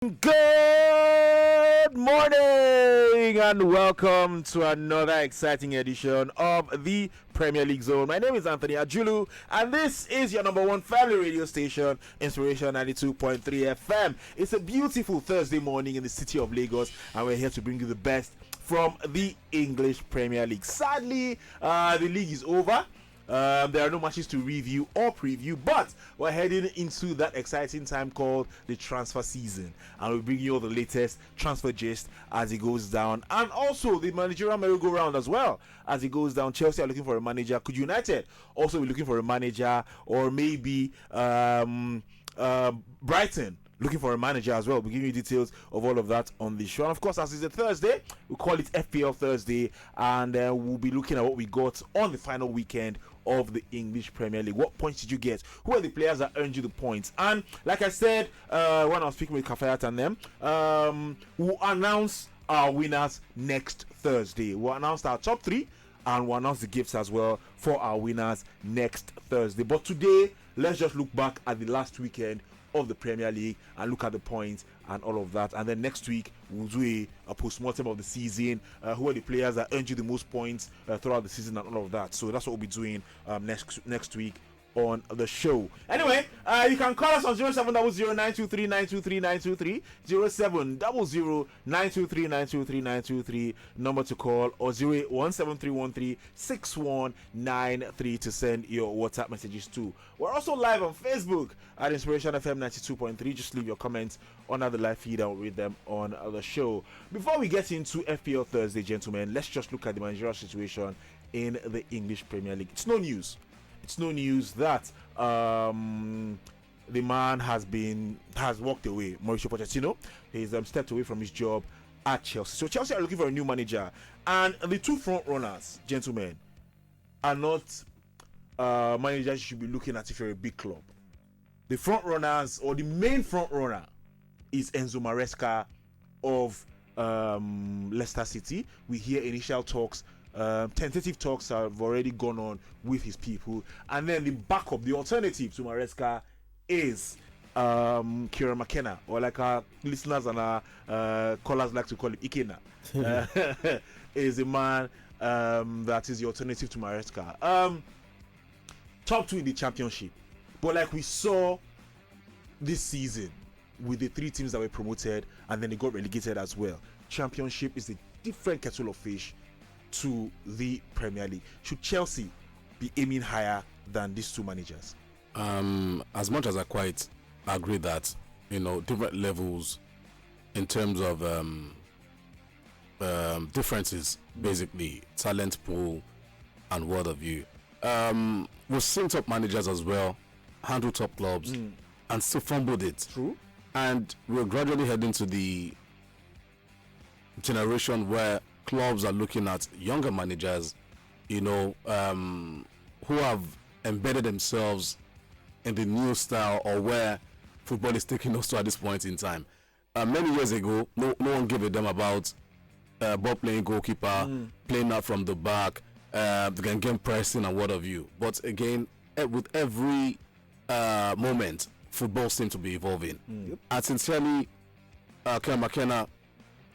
Good morning and welcome to another exciting edition of the Premier League Zone. My name is Anthony Ajulu and this is your number one family radio station, Inspiration 92.3 FM. It's a beautiful Thursday morning in the city of Lagos and we're here to bring you the best from the English Premier League. Sadly, the league is over. There are no matches to review or preview, but we're heading into that exciting time called the transfer season, and we'll bring you all the latest transfer gist as it goes down, and also the managerial merry-go-round as well as it goes down. Chelsea are looking for a manager. Could United also be looking for a manager, or maybe Brighton looking for a manager as well? We'll give you details of all of that on the show. And of course, as it's a Thursday, we call it FPL Thursday, and we'll be looking at what we got on the final weekend of the English Premier League. What points did you get? Who are the players that earned you the points? And like I said, when I was speaking with Kafayat and them, we'll announce our winners next Thursday. We'll announce our top three, and we'll announce the gifts as well for our winners next Thursday. But today, let's just look back at the last weekend of the Premier League and look at the points and all of that, and then next week we'll do a post-mortem of the season. Who are the players that earned you the most points throughout the season and all of that. So that's what we'll be doing next week on the show. Anyway, you can call us on 0700-923-923-923, 0700-923-923-923, number to call, or 08173136193 to send your WhatsApp messages to. We're also live on Facebook at Inspiration FM 92.3. Just leave your comments under the live feed and we'll read them on the show. Before we get into FPL Thursday, gentlemen, let's just look at the managerial situation in the English Premier League. It's no news that the man has walked away. Mauricio Pochettino, he's stepped away from his job at Chelsea. So Chelsea are looking for a new manager, and the two front runners, gentlemen, are not managers you should be looking at if you're a big club. The front runners, or the main front runner, is Enzo Maresca of Leicester City. We hear initial talks. Tentative talks have already gone on with his people, and then the backup, the alternative to Maresca, is Kieran McKenna, or like our listeners and our callers like to call him Ikena. Is a man that is the alternative to Maresca. Top two in the championship, but like we saw this season with the three teams that were promoted and then they got relegated as well. Championship is a different kettle of fish to the Premier League. Should Chelsea be aiming higher than these two managers? As much as I quite agree that, different levels in terms of differences, basically talent pool and world of view. We've seen top managers as well handle top clubs and still fumbled it. True. And we're gradually heading to the generation where clubs are looking at younger managers, who have embedded themselves in the new style or where football is taking us to at this point in time. Many years ago, no one gave a damn about ball playing goalkeeper, playing out from the back, the game pressing and what have you. But again, with every moment, football seems to be evolving. And sincerely, Kieran McKenna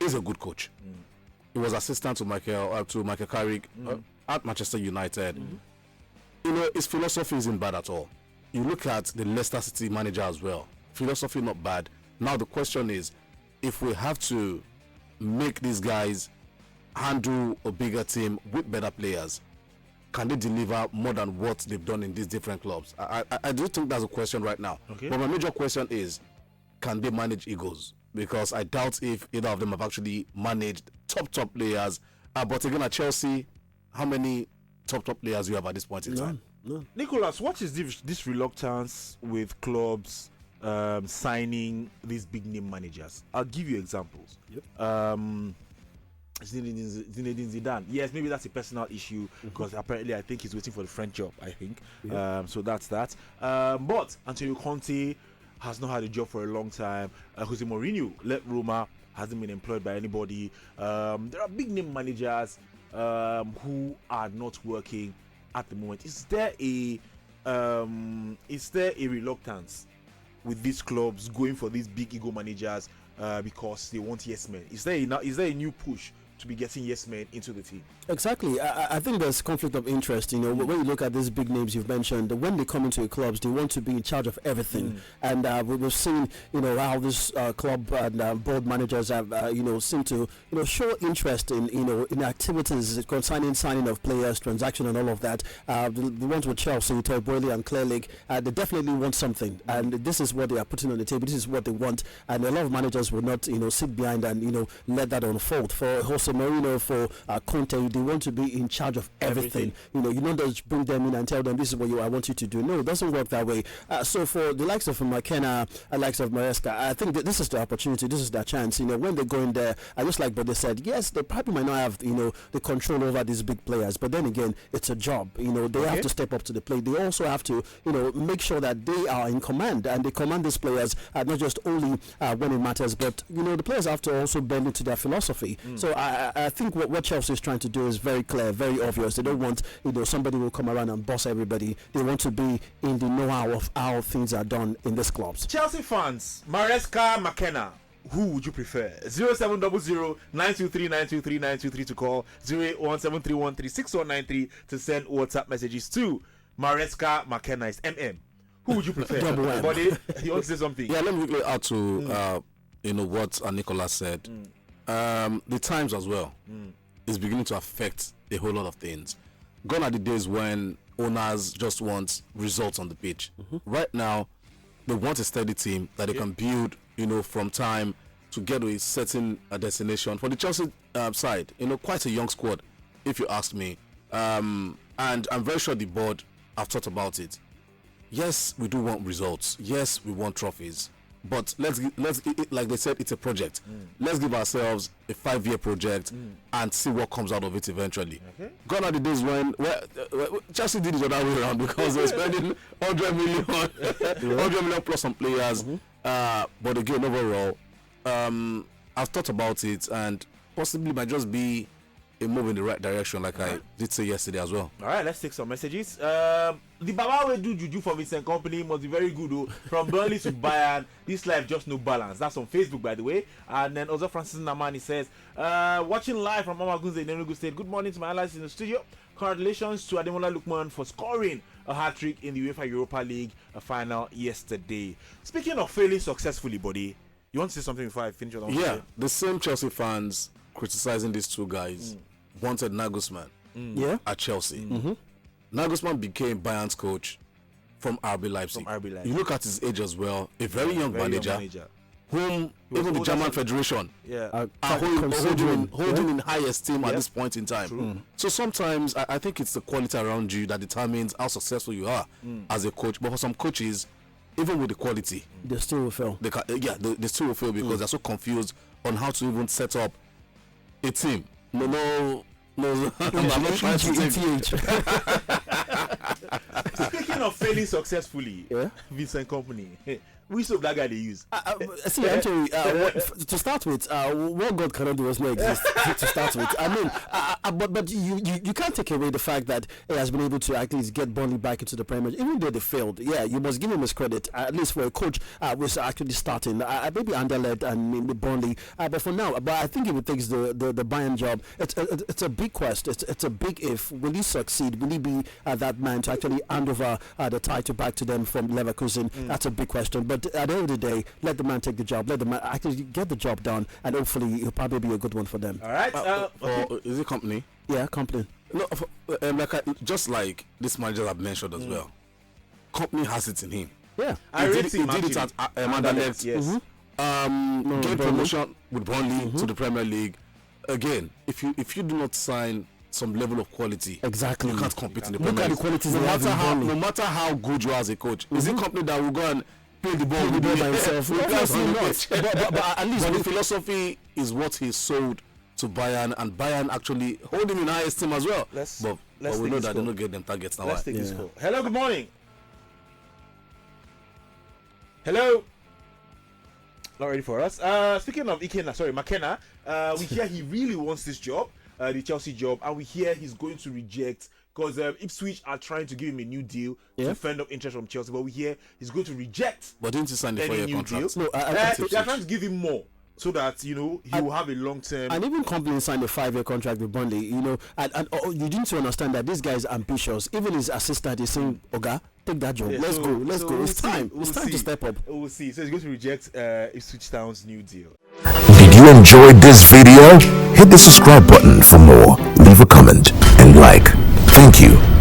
is a good coach. He was assistant to Michael Carrick at Manchester United. His philosophy isn't bad at all. You look at the Leicester City manager as well. Philosophy not bad. Now the question is, if we have to make these guys handle a bigger team with better players, can they deliver more than what they've done in these different clubs? I do think that's a question right now. Okay. But my major question is, can they manage egos? Because I doubt if either of them have actually managed top players. But again, at Chelsea, how many top players do you have at this point in time? None. Nicholas, what is this reluctance with clubs signing these big name managers? I'll give you examples. Zinedine Zidane. Yes, maybe that's a personal issue because apparently I think he's waiting for the French job. I think so. That's that. But Antonio Conte has not had a job for a long time. Jose Mourinho left Roma, hasn't been employed by anybody. There are big name managers who are not working at the moment. Is there a reluctance with these clubs going for these big ego managers because they want yes men. Is there a new push to be getting yes men into the team? Exactly. I think there's conflict of interest. You know, when you look at these big names you've mentioned, when they come into the clubs, they want to be in charge of everything. And we've seen, you know, how this club and board managers have, seem to, show interest in, in activities concerning signing of players, transaction, and all of that. The ones with Chelsea, Toy Boyle and Clear Lake, they definitely want something, and this is what they are putting on the table. This is what they want, and a lot of managers will not, sit behind and let that unfold. For Jose Mourinho, for Conte, they want to be in charge of everything. You don't just bring them in and tell them this is what I want you to do. No, it doesn't work that way. So for the likes of McKenna, the likes of Maresca, I think that this is the opportunity, this is their chance. When they go in there, just like what they said, yes, they probably might not have the control over these big players, but then again, it's a job. They have to step up to the plate. They also have to make sure that they are in command, and they command these players not just only when it matters, but the players have to also bend into their philosophy. So I think what Chelsea is trying to do is very clear, very obvious. They don't want somebody will come around and boss everybody. They want to be in the know-how of how things are done in these clubs. Chelsea fans, Maresca, McKenna, who would you prefer? 0700-923-923-923 to call, 08173136193 to send WhatsApp messages to Maresca. McKenna is MM. Who would you prefer? Buddy, you want to say something? Yeah, let me quickly add to what Nicola said. The times as well is beginning to affect a whole lot of things. Gone are the days when owners just want results on the pitch. Right now, they want a steady team that they can build, from time to get to a certain destination. For the Chelsea side, quite a young squad, if you ask me. And I'm very sure the board have thought about it. Yes, we do want results. Yes, we want trophies. But let's like they said, it's a project. Let's give ourselves a 5-year project and see what comes out of it eventually. Gone are the days when Chelsea did it the other way around, because they're spending 100 million plus on players. But again, overall, I've thought about it, and possibly might just be a move in the right direction, like I did say yesterday as well. All right, let's take some messages. The Baba will do juju for Vincent Company must be very good though. From Burnley to Bayern, this life just no balance. That's on Facebook, by the way. And then also Francis Namani says, watching live from 𝐈𝐍𝐒𝐿 in Enugu State. Good morning to my allies in the studio. Congratulations to Ademola Lookman for scoring a hat-trick in the UEFA Europa League final yesterday. Speaking of failing successfully, buddy, you want to say something before I finish? Yeah, the same Chelsea fans criticizing these two guys wanted Nagelsmann at Chelsea. Nagelsmann became Bayern's coach from RB Leipzig. You look at his age as well, a very young manager whom even the German Federation are holding in high esteem at this point in time. So sometimes I think it's the quality around you that determines how successful you are as a coach. But for some coaches, even with the quality, they still will fail. They still will fail because they're so confused on how to even set up a team. No, I'm not trying to take. Speaking of failing successfully, Vincent Company, which of that guy they use? See, Anthony, to start with, what God cannot do does not exist. To start with, I mean, but you can't take away the fact that he has been able to at least get Burnley back into the Premier League, even though they failed. Yeah, you must give him his credit, at least for a coach was actually starting. Maybe Anderlecht and maybe Burnley, but for now, but I think if it takes the Bayern job, it's a big quest. It's a big if. Will he succeed? Will he be that man to actually hand over the title back to them from Leverkusen? That's a big question. But at the end of the day, let the man take the job. Let the man actually get the job done, and hopefully it'll probably be a good one for them. All right. Is it Company? Yeah, Company. No, just like this manager I've mentioned as well. Company has it in him. Yeah, I did it at Anderlecht. Yes. Gain promotion with Burnley to the Premier League. Again, if you do not sign some level of quality, exactly, you can't compete in the Look Premier at the League. qualities No matter how good you are as a coach, is it Company that will go and play the ball by himself? Obviously not. But at least the philosophy is what he sold to Bayern, and Bayern actually hold him in high esteem as well. But we know that they don't get them targets now. Let's take this call. Hello, good morning. Hello. Not ready for us. Speaking of McKenna, we hear he really wants this job, the Chelsea job, and we hear he's going to reject because Ipswich are trying to give him a new deal to fend off interest from Chelsea, but we hear he's going to reject. But didn't he sign the 4-year contract? No, they're trying to give him more. so that he will have a long term. And even company signed a 5-year contract with Burnley, and you need to understand that this guy is ambitious. Even his assistant is saying, "Oga, take that job. Let's go. It's time. It's time to step up." We'll see. So he's going to reject Ipswich Town's new deal. Did you enjoy this video? Hit the subscribe button for more. Leave a comment and like. Thank you.